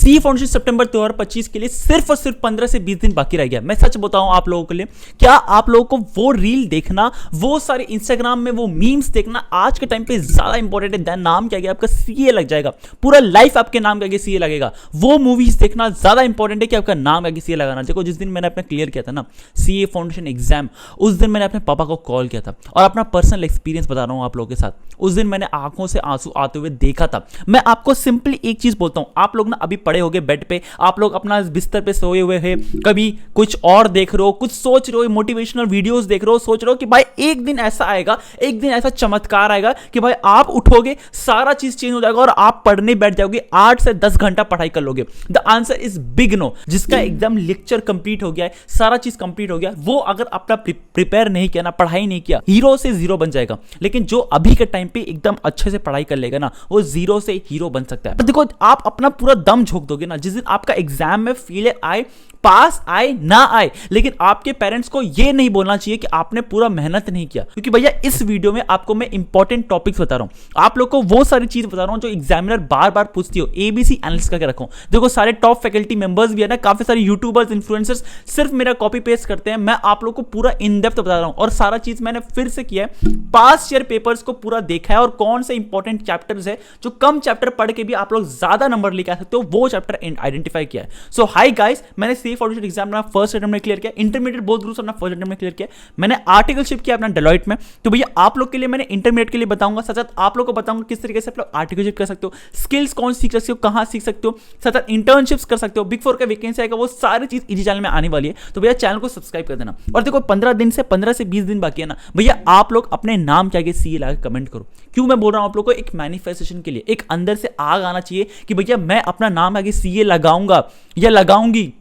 सी foundation सितंबर 2025 के लिए सिर्फ और सिर्फ 15 से 20 दिन बाकी रह गया। मैं सच बताऊं आप लोगों के लिए, क्या आप लोगों को वो रील देखना, वो सारे इंस्टाग्राम में वो मीम्स देखना आज के टाइम पे ज्यादा इंपॉर्टेंट है। नाम क्या गया आपका सीए लग जाएगा, पूरा लाइफ आपके नाम का सीए लगेगा। वो मूवीज देखना ज्यादा इंपॉर्टेंट है कि आपका नाम का सीए लगाना। देखो जिस दिन मैंने अपना क्लियर किया था ना सीए फाउंडेशन एग्जाम, उस दिन मैंने अपने पापा को कॉल किया था और अपना पर्सनल एक्सपीरियंस बता रहा हूं आप लोगों के साथ। उस दिन मैंने आंखों से आंसू आते हुए देखा था। मैं आपको सिंपली एक चीज बोलता हूं, आप लोग ना अभी पड़े होगे बेड पे, आप लोग अपना बिस्तर पे सोए हुए हैं, कभी कुछ और देख रहे हो, कुछ सोच रहे हो, मोटिवेशनल वीडियोस देख रहे हो, सोच रहे हो कि भाई एक दिन ऐसा आएगा, एक दिन ऐसा चमत्कार आएगा कि भाई आप उठोगे, सारा चीज चेंज हो जाएगा और आप पढ़ने बैठ जाओगे, 8 से 10 घंटा पढ़ाई कर लोगे। The answer is big no. जिसका एकदम लेक्चर कंप्लीट हो गया है, सारा चीज कंप्लीट हो गया, वो अगर अपना प्रिपेयर नहीं किया ना, पढ़ाई नहीं किया, हीरो से जीरो बन जाएगा। लेकिन जो अभी के टाइम पे एकदम अच्छे से पढ़ाई कर लेगा ना, वो जीरो से हीरो बन सकता है। तो देखो आप अपना पूरा दम झोंक दोगे ना, जिस दिन आपका एग्जाम में फेलियर आए, पास आए ना आए, लेकिन आपके पेरेंट्स को यह नहीं बोलना चाहिए कि आपने पूरा मेहनत नहीं किया। क्योंकि भैया इस वीडियो में आपको मैं इंपॉर्टेंट टॉपिक्स बता रहा हूं, आप लोग को वो सारी चीज बता रहा हूं जो एग्जामिनर बार बार पूछती हो, एबीसी एनालिसिस करके रखो। देखो सारे टॉप फैकल्टी मेंबर्स भी है ना, काफी सारे यूट्यूबर्स इन्फ्लुएंसर्स सिर्फ मेरा कॉपी पेस्ट करते हैं। मैं आप लोग को पूरा इन डेप्थ बता रहा हूं और सारा चीज मैंने फिर से किया है, पास्ट ईयर पेपर्स को पूरा देखा है और कौन से इंपॉर्टेंट चैप्टर्स है जो कम चैप्टर पढ़ के भी आप लोग ज्यादा नंबर लेके आ सकते हो, वो चैप्टर आइडेंटिफाई किया है। सो हाई गाइस, मैंने CA foundation exam first attempt में क्लियर किया, इंटरमीडिएट बोथ ग्रुप्स अपना फर्स्ट अटेम्प्ट में क्लियर किया, मैंने आर्टिकलशिप किया अपना डेलॉइट में। तो भैया आप लोग के लिए मैंने इंटरमीडिएट के लिए बताऊंगा, साथ साथ आप लोग को बताऊंगा किस तरीके से आप लोग आर्टिकलशिप कर सकते हो, स्किल्स कौन सीख सकते हो, कहां सीख सकते हो, साथ साथ इंटर्नशिप्स कर सकते हो, बिग 4 का वैकेंसी आएगा, वो सारी चीज इजी चैनल में आने वाली है। तो भैया चैनल को सब्सक्राइब कर देना। और देखो 15 से 20 दिन बाकी है ना भैया, आप लोग अपने नाम क्या के सीए लगा कमेंट करो। क्यों मैं बोल रहा हूं आप लोग को, एक मैनिफेस्टेशन के लिए, एक अंदर से आग आना चाहिए कि भैया मैं अपना नाम आगे सीए लगाऊंगा या लगाऊंगी।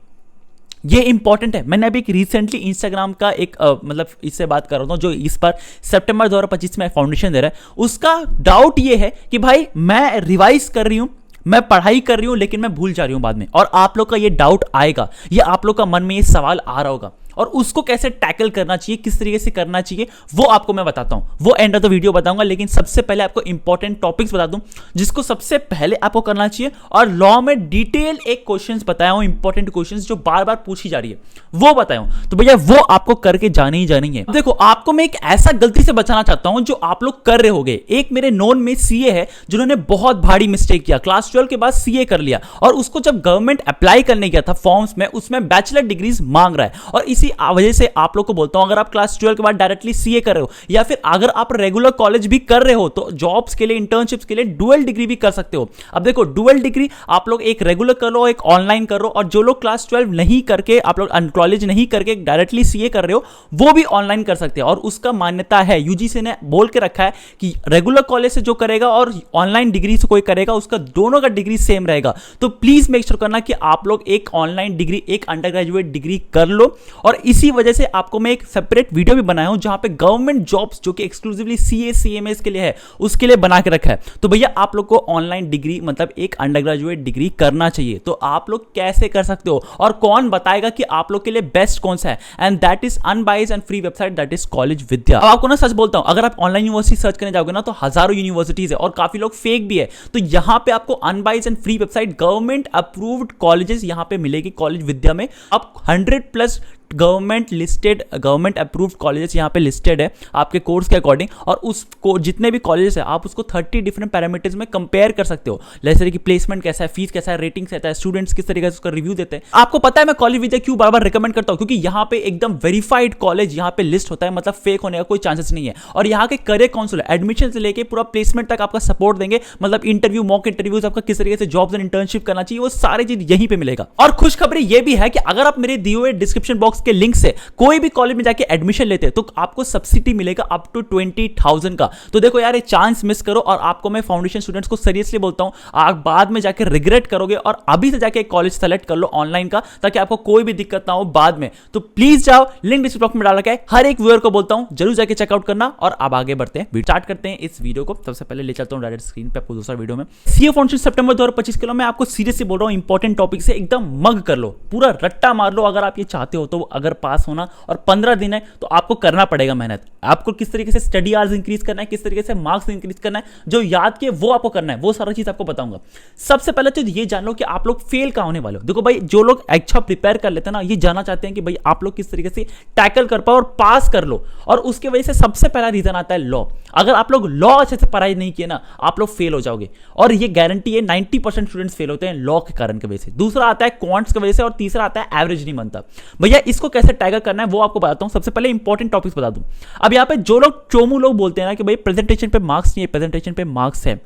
ये इंपॉर्टेंट है। मैंने अभी रिसेंटली इंस्टाग्राम का एक मतलब इससे बात कर रहा हूं जो इस पर सितंबर 2025 में फाउंडेशन दे रहा है, उसका डाउट ये है कि भाई मैं रिवाइज कर रही हूं, मैं पढ़ाई कर रही हूं, लेकिन मैं भूल जा रही हूं बाद में। और आप लोग का ये डाउट आएगा, ये आप लोग का मन में ये सवाल आ रहा होगा, और उसको कैसे टैकल करना चाहिए, किस तरीके से करना चाहिए, वो आपको मैं बताता हूं, वो एंड ऑफ द वीडियो बताऊंगा। लेकिन सबसे पहले आपको इंपॉर्टेंट टॉपिक्स बता दूं जिसको सबसे पहले आपको करना चाहिए, और लॉ में डिटेल एक क्वेश्चंस बताया हूं, इंपॉर्टेंट क्वेश्चंस जो बार बार पूछी जा रही है वो बताया हूं। तो भैया वो आपको करके जानी ही जानी है। देखो आपको मैं एक ऐसा गलती से बचाना चाहता हूं जो आप लोग कर रहे होगे। एक मेरे नोन में सीए है जिन्होंने बहुत भारी मिस्टेक किया, क्लास 12 के बाद सीए कर लिया, और उसको जब गवर्नमेंट अप्लाई करने गया था फॉर्म्स में, उसमें बैचलर डिग्रीज मांग रहा है। और इसी वजह से आप लोग को बोलता हूं, अगर आप क्लास 12 के बाद डायरेक्टली सीए कर रहे हो, या फिर अगर आप रेगुलर कॉलेज भी कर रहे हो, तो जॉब्स के लिए, इंटर्नशिप्स के लिए डुअल डिग्री भी कर सकते हो। अब देखो डुअल डिग्री आप लोग एक रेगुलर कर लो, एक ऑनलाइन कर लो, और जो लोग क्लास 12 नहीं करके, आप लोग कॉलेज नहीं करके डायरेक्टली सीए कर रहे हो, वो भी ऑनलाइन कर सकते हैं। और उसका मान्यता है, यूजीसी ने बोल के रखा है कि रेगुलर कॉलेज से जो करेगा और ऑनलाइन डिग्री से कोई करेगा, उसका दोनों का डिग्री सेम रहेगा। तो प्लीज मेक श्योर करना कि आप लोग एक ऑनलाइन डिग्री, एक अंडर ग्रेजुएट डिग्री कर लो। और इसी वजह से आपको मैं एक सेपरेट वीडियो भी बनाया हूं जहां पे गवर्नमेंट जॉब्स जो कि एक्सक्लूसिवली सीए सीएमएस के लिए है, उसके लिए बना के रखा है। तो भैया आप लोग को ऑनलाइन डिग्री मतलब एक अंडर ग्रेजुएट डिग्री करना चाहिए। तो आप लोग कैसे कर सकते हो और कौन बताएगा कि आप लोग के लिए बेस्ट कौन सा है, and that is unbiased and free website, that is College Vidya. अब आपको ना सच बोलता हूं, अगर आप ऑनलाइन यूनिवर्सिटी सर्च करने जाओगे ना तो हजारों यूनिवर्सिटीज है और काफी लोग फेक भी है। तो यहां पे आपको unbiased and free website, government approved colleges यहां पे मिलेगी कॉलेज विद्या में। अब 100+ government listed, government approved colleges यहाँ पे लिस्टेड है आपके कोर्स के अकॉर्डिंग, और उसको जितने भी कॉलेजेस है आप उसको 30 डिफरेंट पैरामीटर्स में कंपेयर कर सकते हो। जैसे कि प्लेसमेंट कैसा है, फीस कैसा है, रेटिंग्स कैसा है, स्टूडेंट्स किस तरीके से उसका रिव्यू देते हैं। आपको पता है मैं कॉलेज विद्या क्यों बार बार रिकमेंड करता हूं, क्योंकि यहाँ पे एकदम वेरीफाइड कॉलेज यहाँ पे लिस्ट होता है, मतलब फेक होने का कोई चांसेस नहीं है। और यहाँ के करियर काउंसिल एडमिशन से लेकर पूरा प्लेसमेंट तक आपका सपोर्ट देंगे, मतलब इंटरव्यू, मॉक इंटरव्यूज, आपका किस तरीके से जॉब्स एंड इंटर्नशिप करना चाहिए, वो सारी चीज यहीं पे मिलेगा। और खुशखबरी ये भी है कि अगर आप मेरे दिए हुए डिस्क्रिप्शन बॉक्स के लिंक से कोई भी कॉलेज में जाके एडमिशन लेते हैं तो आपको सब्सिडी मिलेगा अप टू 20,000 का। तो देखो यार, ये चांस मिस करो। और आपको मैं फाउंडेशन स्टूडेंट्स को सीरियसली बोलता हूं, आप बाद में जाके रिग्रेट करोगे, और अभी से जाके कॉलेज सेलेक्ट कर लो ऑनलाइन का, ताकि आपको कोई भी दिक्कत ना हो बाद में। तो प्लीज जाओ, लिंक डिस्क्रिप्शन बॉक्स में डाल रखा है, हर एक व्यूअर को बोलता हूं जरूर जाके चेकआउट करना। और अब आगे बढ़ते हैं, स्टार्ट करते हैं इस वीडियो को। सबसे पहले ले चलता हूं डायरेक्ट स्क्रीन पे आपको दूसरा वीडियो में। सीए फाउंडेशन सितंबर 2025 के लिए मैं आपको सीरियसली बोल रहा हूं, इंपॉर्टेंट टॉपिक से एकदम मग कर लो, पूरा रट्टा मार लो। अगर आप ये चाहते हो तो अगर पास होना, और 15 दिन है तो आपको करना पड़ेगा मेहनत। आपको किस तरीके से स्टडी आवर्स इंक्रीज करना है, किस तरीके से मार्क्स इंक्रीज करना है, जो याद किए वो आपको करना है, वो सारा चीज आपको बताऊंगा। सबसे पहले तो ये जान लो कि आप लोग फेल कहाँ होने वाले हो। देखो भाई, जो लोग अच्छा प्रिपेयर कर लेते हैं ना, ये जानना चाहते हैं कि भाई आप लोग किस तरीके से टैकल कर पाओ और पास कर लो, और उसके वजह से सबसे पहला रीजन आता है लॉ। अगर आप लोग लॉ अच्छे से पढ़ाई नहीं किए ना, आप लोग फेल हो जाओगे, और ये गारंटी है 90% स्टूडेंट्स फेल होते हैं लॉ के कारण की वजह से। दूसरा आता है क्वांट्स की वजह से, और तीसरा आता है एवरेज नहीं बनता। भैया इसको कैसे टैकल करना है वो आपको बताता हूं। सबसे पहले इंपॉर्टेंट टॉपिक्स बता दूं। अब यहां पे जो लोग चोमू लोग बोलते हैं ना कि भाई प्रेजेंटेशन पे मार्क्स नहीं है, प्रेजेंटेशन पे मार्क्स है,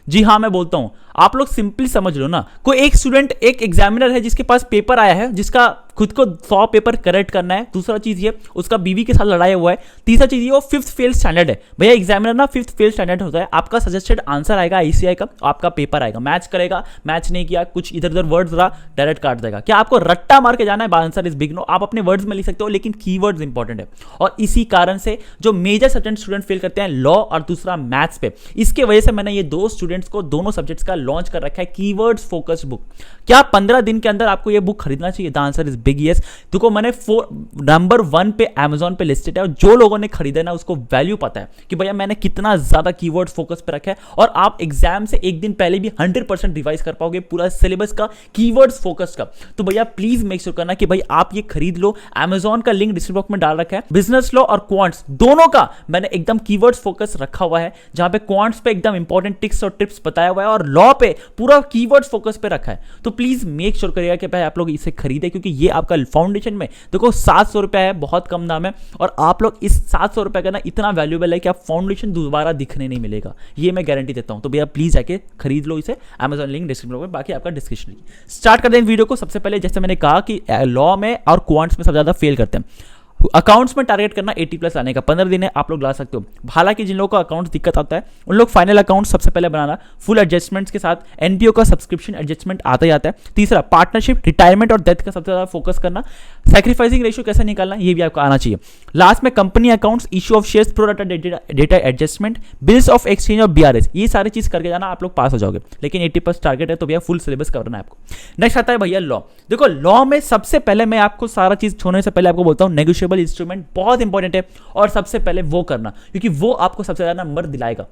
जी हाँ मैं बोलता हूं, आप लोग सिंपली समझ लो ना। कोई एक स्टूडेंट, एक एग्जामिनर है जिसके पास पेपर आया है, जिसका खुद को 100 पेपर करेक्ट करना है। दूसरा चीज ये, उसका बीवी के साथ लड़ाई हुआ है। तीसरा चीज ये, वो 5th फेल स्टैंडर्ड है। भैया एग्जामिनर ना 5th फेल स्टैंडर्ड होता है। आपका सजेस्टेड आंसर आएगा आईसीआई का, आपका पेपर आएगा, मैच करेगा, मैच नहीं किया, कुछ इधर उधर वर्ड्स रहा, डायरेक्ट काट देगा। क्या आपको रट्टा मार के जाना है, आंसर इज बिग नो। आप अपने वर्ड्स में लिख सकते हो, लेकिन कीवर्ड्स इंपॉर्टेंट है। और इसी कारण से जो मेजर सब्जेक्ट स्टूडेंट फेल करते हैं, लॉ और दूसरा मैथ्स पे, इसके वजह से मैंने ये दो स्टूडेंट्स को दोनों सब्जेक्ट्स का लॉन्च कर रखा है, कीवर्ड्स फोकस्ड बुक। क्या 15 दिन के अंदर आपको ये बुक खरीदना चाहिए? The answer is big yes. देखो मैंने नंबर 1 पे अमेजॉन पे लिस्टेड है, और जो लोगों ने खरीदा ना उसको वैल्यू पता है कि भैया मैंने कितना ज्यादा कीवर्ड्स फोकस पे रखा है। और आप एग्जाम से एक दिन पहले भी 100% रिवाइज कर पाओगे पूरा सिलेबस का, कीवर्ड्स फोकस का। तो भैया प्लीज मेक श्योर करना कि भाई आप ये खरीद लो। अमेजॉन का लिंक डिस्क्रिप्शन बॉक्स में डाल रखा है। बिजनेस लॉ और क्वांट्स दोनों का मैंने एकदम कीवर्ड्स फोकस रखा हुआ है, जहां पे क्वांट्स पे एकदम इंपॉर्टेंट टिप्स और टिप्स बताया हुआ है, और लॉ पे पूरा कीवर्ड्स फोकस पे रखा है। तो प्लीज मेक श्योर करिएगा कि भाई आप लोग इसे खरीदे, क्योंकि ये आपका फाउंडेशन में देखो 700 रुपए है, बहुत कम दाम है, और आप लोग इस 700 रुपए का ना इतना वैल्यूएबल है कि आप फाउंडेशन दोबारा दिखने नहीं मिलेगा, ये मैं गारंटी देता हूं। तो भैया प्लीज जाके खरीद लो इसे, अमेजॉन लिंक डिस्क्रिप्शन में, बाकी आपका डिस्क्रिप्शन। स्टार्ट कर दें वीडियो को। सबसे पहले जैसे मैंने कहा कि लॉ में और क्वांट्स में सबसे ज्यादा फेल करते हैं। अकाउंट्स में टारगेट करना 80+ लाने का, 15 दिन है, आप लोग ला सकते हो। हालांकि जिन लोगों को अकाउंट्स दिक्कत आता है उन लोग फाइनल अकाउंट सबसे पहले बनाना, फुल एडजस्टमेंट्स के साथ। एनपीओ का सब्सक्रिप्शन एडजस्टमेंट आता ही आता है। तीसरा पार्टनरशिप, रिटायरमेंट और डेथ का सबसे ज्यादा फोकस करना। सैक्रिफाइसिंग रेशियो कैसे निकालना ये भी आपको आना चाहिए। लास्ट में company accounts, issue of shares, pro data adjustment, bills of exchange और बीआरएस, ये सारी चीज करके जाना, आप लोग पास हो जाओगे। लेकिन 80+ टारगेट है तो भैया फुल सिलेबस करना है आपको। नेक्स्ट आता है भैया लॉ। देखो लॉ में सबसे पहले मैं आपको सारा चीज छोड़ने से पहले आपको बोलता हूं, नेगोशिएबल इंस्ट्रूमेंट बहुत इंपॉर्टेंट है, और सबसे पहले वो करना, क्योंकि वो आपको सबसे ज्यादा नंबर दिलाएगा।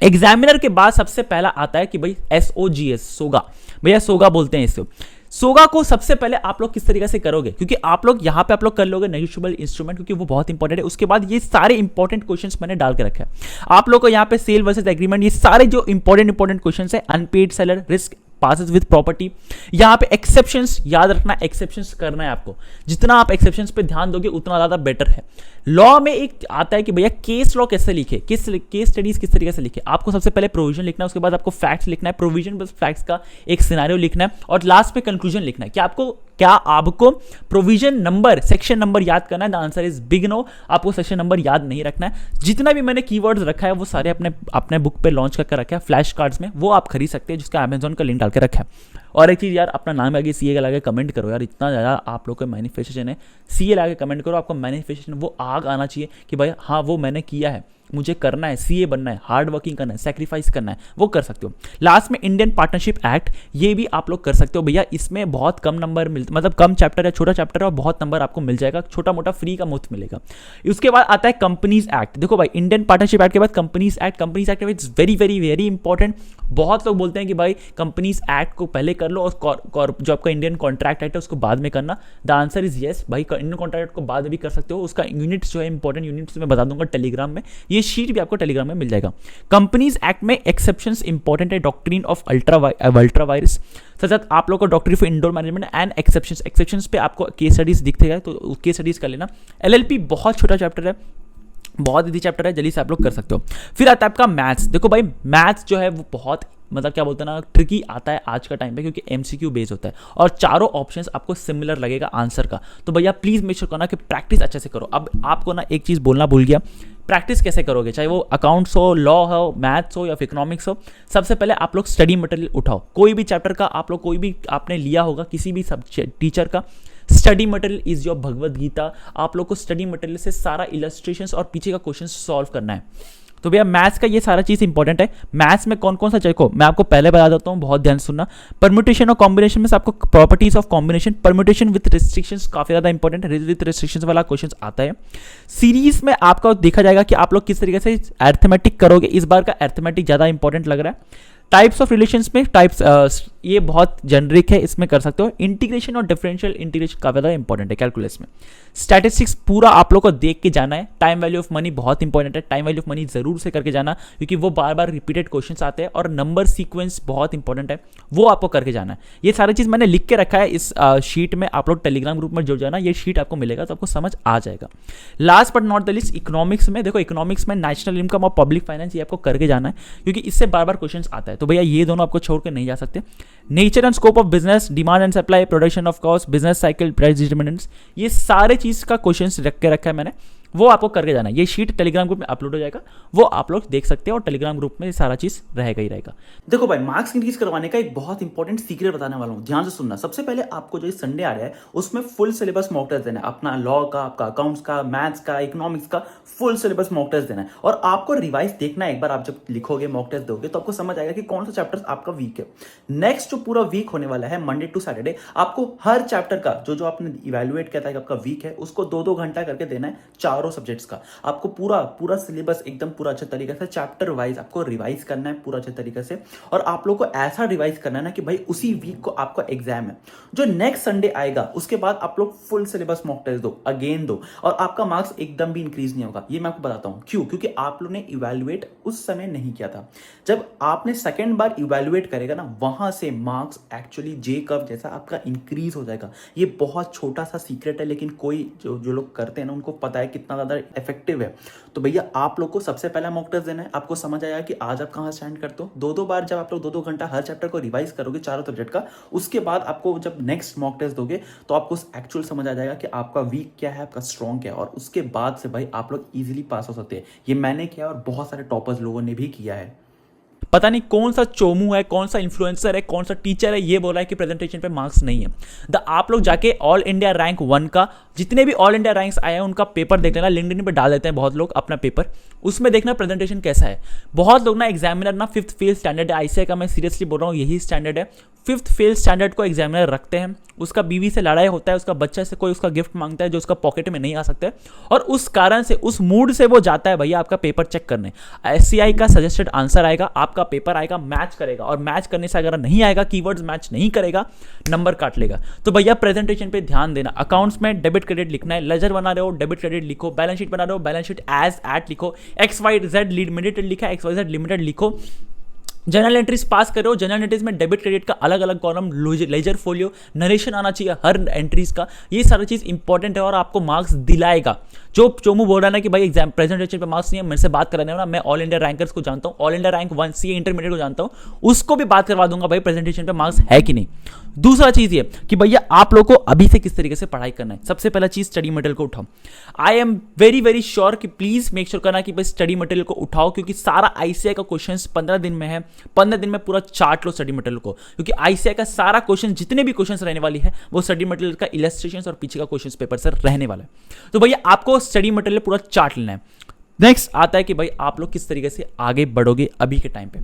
एग्जामिनर के बाद सबसे पहला आता है कि भाई SOGS, सोगा। भैया सोगा बोलते हैं इसको। सोगा को सबसे पहले आप लोग किस तरीके से करोगे, क्योंकि आप लोग यहां पे आप लोग कर लोगे नेगोशिएबल इंस्ट्रूमेंट, क्योंकि वो बहुत इंपॉर्टेंट है। उसके बाद ये सारे इंपॉर्टेंट क्वेश्चंस मैंने डाल के रखा है आप लोग को यहां पे। सेल वर्सेस एग्रीमेंट, ये सारे जो इंपॉर्टेंट क्वेश्चंस है। Unpaid seller, risk, passes with property, यहां पे एक्सेप्शंस याद रखना, एक्सेप्शंस करना है आपको। जितना आप एक्सेप्शंस पे ध्यान दोगे उतना ज्यादा बेटर है। लॉ में एक आता है कि भैया केस लॉ कैसे लिखे, केस स्टडीज किस तरीके से लिखे। आपको सबसे पहले प्रोविजन लिखना है, उसके बाद आपको फैक्ट्स लिखना है, प्रोविजन बस फैक्ट्स का एक सिनेरियो लिखना है, और लास्ट में कंक्लूजन लिखना है। क्या आपको प्रोविजन नंबर, सेक्शन नंबर याद करना है? The answer is big no. आपको सेक्शन नंबर याद नहीं रखना है। जितना भी मैंने कीवर्ड्स रखा है वो सारे अपने बुक पे लॉन्च करके रखा है फ्लैश कार्ड्स में, वो आप खरीद सकते हैं, जिसका अमेजॉन का लिंक डाल के रखा है। और एक चीज यार, अपना नाम आगे सीए लगा के कमेंट करो यार, इतना ज्यादा आप लोग का मैनिफेस्टेशन है, सीए लगा के कमेंट करो। आपको मैनिफेस्टेशन वो आग आना चाहिए कि भाई हाँ वो मैंने किया है, मुझे करना है, सीए बनना है, हार्ड वर्किंग करना है, सैक्रिफाइस करना है, वो कर सकते हो। लास्ट में इंडियन पार्टनरशिप एक्ट, ये भी आप लोग कर सकते हो। भैया इसमें बहुत कम नंबर मिलते, मतलब कम चैप्टर है, छोटा चैप्टर है, और बहुत नंबर आपको मिल जाएगा, छोटा मोटा फ्री का मुफ्त मिलेगा। उसके बाद आता है कंपनीज एक्ट। देखो भाई, इंडियन पार्टनरशिप एक्ट के बाद companies act is very very very important. बहुत लोग बोलते हैं कि भाई कंपनीज एक्ट को पहले कर लो और जो आपका इंडियन कॉन्ट्रैक्ट एक्ट है उसको बाद में करना। द आंसर इज येस भाई, इंडियन कॉन्ट्रैक्ट को बाद में भी कर सकते हो। उसका यूनिट्स जो है इंपॉर्टेंट यूनिट्स मैं बता दूंगा टेलीग्राम में, ये शीट भी आपको टेलीग्राम में मिल जाएगा। कंपनीज एक्ट में एक्सेप्शंस इंपॉर्टेंट है, डॉक्ट्रिन ऑफ अल्ट्रा वायरस, साथ आप लोग को doctrine for indoor management and exceptions पे आपको केस स्टडीज दिखते हैं, तो केस स्टडीज कर लेना। LLP बहुत छोटा चैप्टर है, बहुत इजी चैप्टर है, जल्दी से आप लोग कर सकते हो। फिर आता है आपका मैथ्स। देखो भाई मैथ्स जो है वो बहुत मतलब क्या बोलते हैं ना, ट्रिकी आता है आज का टाइम पे, क्योंकि MCQ बेस होता है और चारों ऑप्शंस आपको सिमिलर लगेगा आंसर का। तो भैया प्लीज मेक श्योर करना कि प्रैक्टिस अच्छे से करो। अब आपको ना एक चीज बोलना भूल गया, प्रैक्टिस कैसे करोगे, चाहे वो अकाउंट्स हो, लॉ हो, मैथ्स हो या फिर इकोनॉमिक्स हो। सबसे पहले आप लोग स्टडी मटेरियल उठाओ, कोई भी चैप्टर का आप लोग, कोई भी आपने लिया होगा किसी भी टीचर का, study material is your Bhagavad Gita. आप लोग को स्टडी मटेरियल से सारा इलस्ट्रेशंस और पीछे का क्वेश्चन सॉल्व करना है। तो भैया मैथ्स का ये सारा चीज़ इंपॉर्टेंट है। मैथ्स में कौन कौन सा देखो मैं आपको पहले बता देता हूँ, बहुत ध्यान से सुनना। परम्यूटेशन और कॉम्बिनेशन में से आपको properties of combination, permutation with restrictions काफी ज्यादा इंपॉर्टेंट है, विथ रिस्ट्रिक्शंस वाला क्वेश्चन आता है। सीरीज में आपका देखा जाएगा कि आप लोग किस तरीके से अर्थमेटिक करोगे, इस बार का अर्थमेटिक ज्यादा इंपॉर्टेंट लग रहा है। टाइप्स ऑफ रिलेशंस में टाइप्स ये बहुत जेनरिक है, इसमें कर सकते हो। इंटीग्रेशन और डिफरेंशियल इंटीग्रेशन काफी ज्यादा इंपॉर्टेंट है कैलकुलस में। स्टैटिस्टिक्स पूरा आप लोग को देख के जाना है। टाइम वैल्यू ऑफ मनी बहुत इंपॉर्टेंट है, टाइम वैल्यू ऑफ मनी जरूर से करके जाना, क्योंकि वो बार बार रिपीटेड क्वेश्चंस आते हैं। और नंबर सीक्वेंस बहुत इंपॉर्टेंट है, वो आपको करके जाना है। ये सारी चीज मैंने लिख के रखा है इस शीट में, आप लोग टेलीग्राम ग्रुप में जुड़ जाना, ये शीट आपको मिलेगा तो आपको समझ आ जाएगा। Last but not the list, economics में देखो, इकोनॉमिक्स में नेशनल इनकम और पब्लिक फाइनेंस ये आपको करके जाना है, क्योंकि इससे बार बार क्वेश्चन आता है। तो भैया ये दोनों आपको छोड़ के नहीं जा सकते। Nature and scope of business, demand and supply, production of cost, business cycle, price determinants, ये सारे चीज का क्वेश्चन रख के रखा है मैंने, वो आपको करके जाना है। ये शीट टेलीग्राम ग्रुप में अपलोड हो जाएगा, वो आप लोग देख सकते हैं, और टेलीग्राम ग्रुप में सारा चीज रहेगा ही रहेगा। देखो भाई, मार्क्स इंक्रीज करवाने का एक बहुत इंपॉर्टेंट सीक्रेट बताने वाला हूं, ध्यान से सुनना। सबसे पहले आपको जो संडे आ रहा है उसमें फुल सिलेबस मॉक टेस्ट देना है, अपना लॉ का, आपका अकाउंट्स का, मैथ्स का, इकोनॉमिक्स का फुल सिलेबस मॉक टेस्ट देना है। और आपको रिवाइज देखना है, एक बार आप जब लिखोगे मॉक टेस्ट दोगे तो आपको समझ आएगा कि कौन सा चैप्टर आपका वीक है। नेक्स्ट जो पूरा वीक होने वाला है मंडे टू सैटरडे, आपको हर चैप्टर का जो आपने इवेल्युएट किया था कि आपका वीक है, उसको 2-2 घंटा करके देना है चारों सब्जेक्ट्स का। आपको पूरा सिलेबस एकदम पूरा अच्छे तरीके से चैप्टर वाइज आपको रिवाइज करना है पूरा अच्छे तरीके से। और आप लोग को ऐसा रिवाइज करना है ना कि भाई उसी वीक को आपका एग्जाम है, जो नेक्स्ट संडे आएगा उसके बाद आप लोग फुल सिलेबस मॉक टेस्ट दो, अगेन दो, और आपका मार्क्स एकदम भी इंक्रीज नहीं होगा। ये मैं आपको बताता हूं क्यों, क्योंकि आप लोग ने इवेल्युएट उस समय नहीं किया था। जब आपने सेकेंड बार इवेल्युएट करेगा ना, वहां से मार्क्स एक्चुअली जे कर्व जैसा आपका इंक्रीज हो जाएगा। ये बहुत छोटा सा सीक्रेट है, लेकिन कोई जो लोग करते हैं ना उनको पता है कितना ज्यादा इफेक्टिव है। तो भैया आप लोग को सबसे पहला मॉक टेस्ट देना है, आपको समझ आएगा कि आज आप कहां स्टैंड करते हो। 2-2 बार जब आप लोग 2-2 घंटा हर चैप्टर को रिवाइज करोगे चारों सब्जेक्ट का, उसके बाद आपको जब नेक्स्ट मॉक टेस्ट दोगे तो आपको एक्चुअल समझ आ जाएगा कि आपका वीक क्या है, आपका स्ट्रॉन्ग क्या है, और उसके बाद से भाई आप लोग इजीली पास हो सकते हैं। ये मैंने किया और बहुत सारे टॉपर्स लोगों ने भी किया है। पता नहीं कौन सा चोमू है, कौन सा इन्फ्लुएंसर है, कौन सा टीचर है, ये बोला है कि प्रेजेंटेशन पे मार्क्स नहीं है। आप लोग जाके ऑल इंडिया रैंक 1 का, जितने भी ऑल इंडिया रैंक्स आए हैं उनका पेपर देख लेना, लिंक्डइन पे डाल देते हैं बहुत लोग अपना पेपर, उसमें देखना प्रेजेंटेशन कैसा है। बहुत लोग ना एग्जामिनर ना 5th फेल स्टैंडर्ड है, आईसीआई का मैं सीरियसली बोल रहा हूँ यही स्टैंडर्ड है, 5th फेल स्टैंडर्ड को एग्जामिनर रखते हैं। उसका बीवी से लड़ाई होता है, उसका बच्चा से कोई उसका गिफ्ट मांगता है जो उसका पॉकेट में नहीं आ सकता है, और उस कारण से उस मूड से वो जाता है भैया आपका पेपर चेक करने। एससीआई का सजेस्टेड आंसर आएगा, आपका पेपर आएगा, मैच करेगा, और मैच करने से अगर नहीं आएगा, कीवर्ड्स मैच नहीं करेगा, नंबर काट लेगा। तो भैया प्रेजेंटेशन पे ध्यान देना। अकाउंट्स में डेबिट क्रेडिट लिखना है, लेजर बना रहे हो डेबिट क्रेडिट लिखो, बैलेंस शीट बना रहे हो बैलेंस शीट एज एट लिखो, XYZ लिमिटेड लिखा है XYZ लिमिटेड लिखो। जनरल एंट्रीज पास करो, जनरल एंट्रीज में डेबिट क्रेडिट का अलग अलग कॉलम, लेजर फोलियो, नरेशन आना चाहिए हर एंट्रीज का। ये सारी चीज इंपॉर्टेंट है और आपको मार्क्स दिलाएगा। जो चोमू बोल रहा है ना कि भाई एग्जाम प्रेजेंटेशन पे मार्क्स नहीं है, मेरे से बात कराने वाला, मैं ऑल इंडिया रैंकर्स को जानता हूँ, all India rank 1 CA intermediate को जानता हूँ, उसको भी बात करवा दूंगा भाई प्रेजेंटेशन पे मार्क्स है कि नहीं। दूसरा चीज ये कि भैया आप लोग को अभी से किस तरीके से पढ़ाई करना है। सबसे पहला चीज स्टडी मटेरियल को उठाओ। I am very very sure कि प्लीज मेक श्योर करना कि भाई स्टडी मटेरियल को उठाओ, क्योंकि सारा आईसीआई का क्वेश्चन 15 दिन में है। 15 दिन में पूरा चार्ट लो स्टडी मटेरियल को, क्योंकि आईसीआई का सारा क्वेश्चन, जितने भी क्वेश्चन रहने वाली है वो स्टडी मटेरियल का इलस्ट्रेशन और पीछे का क्वेश्चन पेपर से रहने वाला है। तो भैया आपको स्टडी मटेरियल पूरा चार्ट लेना है। नेक्स्ट आता है कि भाई आप लोग किस तरीके से आगे बढ़ोगे अभी के टाइम पे।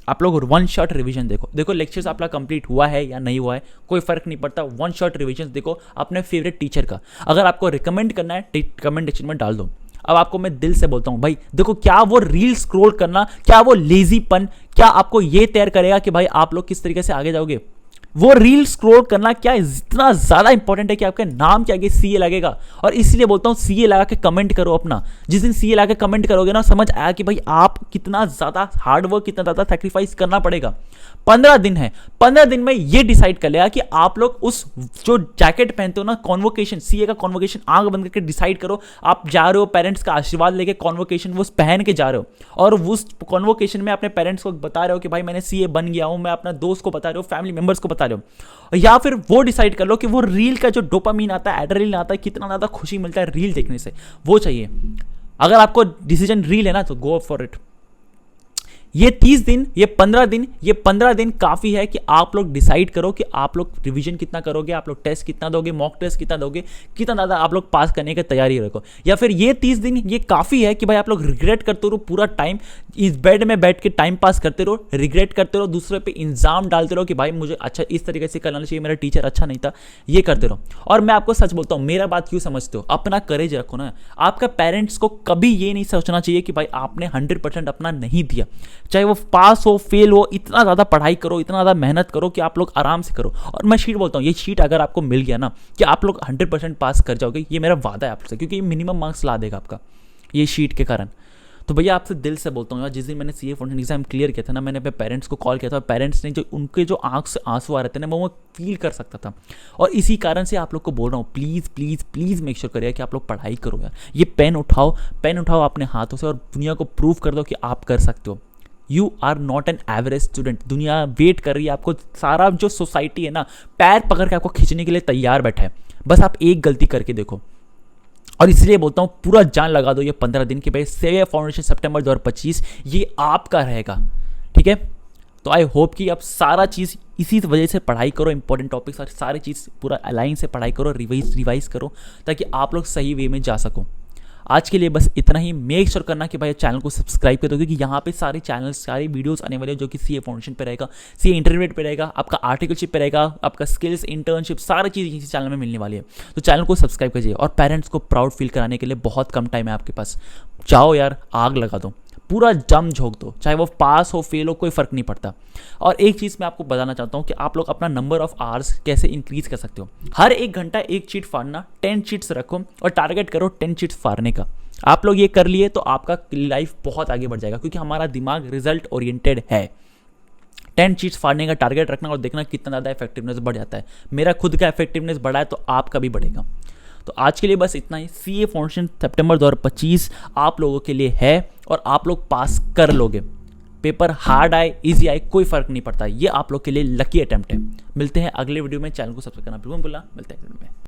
आप लोग 1 शॉट रिवीजन देखो लेक्चर्स आपका कंप्लीट हुआ है या नहीं हुआ है कोई फर्क नहीं पड़ता। 1 शॉट रिवीजन देखो अपने फेवरेट टीचर का। अगर आपको रिकमेंड करना है कमेंट सेक्शन में डाल दो। अब आपको मैं दिल से बोलता हूं भाई देखो, क्या वो रील स्क्रॉल करना, क्या वो लेजीपन, क्या आपको ये तैयार करेगा कि भाई आप लोग किस तरीके से आगे जाओगे? वो रील स्क्रॉल करना क्या इतना ज्यादा इंपॉर्टेंट है कि आपके नाम के आगे सीए लगेगा। और इसलिए बोलता हूं सीए लगा के कमेंट करो अपना। जिस दिन सीए लगा के कमेंट करोगे ना, समझ आया कि भाई आप कितना ज्यादा हार्डवर्क, कितना ज्यादा सैक्रिफाइस करना पड़ेगा। 15 दिन है, 15 दिन में ये डिसाइड कर लिया कि आप लोग उस जो जैकेट पहनते हो ना, कॉन्वोकेशन, सीए का कॉन्वोकेशन, आंख बंद करके डिसाइड करो। आप जा रहे हो पेरेंट्स का आशीर्वाद लेके कॉन्वोकेशन वो पहन के जा रहे हो, और उस कॉन्वोकेशन में अपने पेरेंट्स को बता रहे हो कि भाई मैंने सीए बन गया हूं, मैं अपना दोस्त को बता रहे हो, फैमिली मेंबर्स को बता रहे हो। या फिर वो डिसाइड कर लो कि वो रील का जो डोपामीन आता है, एड्रेनलिन आता है, कितना ज्यादा खुशी मिलता है रील देखने से, वो चाहिए। अगर आपको डिसीजन रील है ना तो गो फॉर इट। ये 30 दिन, ये 15 दिन, ये 15 दिन काफ़ी है कि आप लोग डिसाइड करो कि आप लोग रिवीजन कितना करोगे, आप लोग टेस्ट कितना दोगे, मॉक टेस्ट कितना दोगे, कितना ज़्यादा आप लोग पास करने की तैयारी रखो। या फिर ये 30 दिन ये काफ़ी है कि भाई आप लोग रिग्रेट करते रहो पूरा टाइम, इस बेड में बैठ के टाइम पास करते रहो, रिग्रेट करते रहो, दूसरे पे इल्ज़ाम डालते रहो कि भाई मुझे अच्छा इस तरीके से करना चाहिए, मेरा टीचर अच्छा नहीं था, ये करते रहो। और मैं आपको सच बोलता हूँ, मेरा बात क्यों समझते हो, अपना करेज रखो ना। आपका पेरेंट्स को कभी ये नहीं सोचना चाहिए कि भाई आपने 100% अपना नहीं दिया, चाहे वो पास हो फेल हो, इतना ज़्यादा पढ़ाई करो, इतना ज़्यादा मेहनत करो कि आप लोग आराम से करो। और मैं शीट बोलता हूँ, ये शीट अगर आपको मिल गया ना कि आप लोग 100% पास कर जाओगे, ये मेरा वादा है आपसे, क्योंकि ये मिनिमम मार्क्स ला देगा आपका ये शीट के कारण। तो भैया आपसे दिल से बोलता हूँ यार, जिस दिन मैंने सीए फाउंडेशन एग्जाम क्लियर किया था ना, मैंने अपने पेरेंट्स को कॉल किया था, और पेरेंट्स ने जो उनके जो आंख से आंसू आ रहे थे ना, वो फील कर सकता था। और इसी कारण से आप लोग को बोल रहा हूँ, please please please make sure करिए कि आप लोग पढ़ाई करो यार। ये पेन उठाओ अपने हाथों से और दुनिया को प्रूव कर दो कि आप कर सकते हो। You are not an average student. दुनिया वेट कर रही है आपको, सारा जो सोसाइटी है ना पैर पकड़ के आपको खींचने के लिए तैयार बैठा है, बस आप एक गलती करके देखो। और इसलिए बोलता हूँ पूरा जान लगा दो ये 15 दिन के भाई, सीए फाउंडेशन सितंबर 2025 ये आपका रहेगा, ठीक है। तो आई होप कि आप सारा चीज़ इसी वजह से पढ़ाई करो, इंपॉर्टेंट टॉपिक्स और सारी चीज़ पूरा अलाइन से पढ़ाई करो, रिवाइज करो, ताकि आप लोग सही वे में जा सको। आज के लिए बस इतना ही। मेक श्योर करना कि भाई चैनल को सब्सक्राइब कर दो, क्योंकि यहाँ पे सारे चैनल सारी वीडियोस आने वाले जो कि सीए फाउंडेशन पे रहेगा, सीए इंटरमीडिएट पे रहेगा, आपका आर्टिकलशिप पे रहेगा, आपका स्किल्स इंटर्नशिप सारी चीज़ इसी चैनल में मिलने वाली है। तो चैनल को सब्सक्राइब कीजिए। और पेरेंट्स को प्राउड फील कराने के लिए बहुत कम टाइम है आपके पास, जाओ यार आग लगा दो, पूरा जम झोंक दो, चाहे वो पास हो फेल हो कोई फ़र्क नहीं पड़ता। और एक चीज़ मैं आपको बताना चाहता हूँ कि आप लोग अपना नंबर ऑफ आवर्स कैसे इंक्रीज कर सकते हो। हर एक घंटा एक चीट फाड़ना, 10 चीट्स रखो और टारगेट करो 10 चीट्स फाड़ने का। आप लोग ये कर लिए तो आपका लाइफ बहुत आगे बढ़ जाएगा, क्योंकि हमारा दिमाग रिजल्ट ओरिएंटेड है। 10 चीट्स फाड़ने का टारगेट रखना और देखना कितना ज़्यादा इफेक्टिवनेस बढ़ जाता है। मेरा खुद का इफेक्टिवनेस बढ़ा है तो आपका भी बढ़ेगा। तो आज के लिए बस इतना ही। सीए फाउंडेशन सितंबर 2025 आप लोगों के लिए है और आप लोग पास कर लोगे। पेपर हार्ड आए इजी आए कोई फर्क नहीं पड़ता, ये आप लोग के लिए लकी अटेम्प्ट है। मिलते हैं अगले वीडियो में। चैनल को सब्सक्राइब करना बिल्कुल भूलना। मिलते हैं अगले वीडियो में।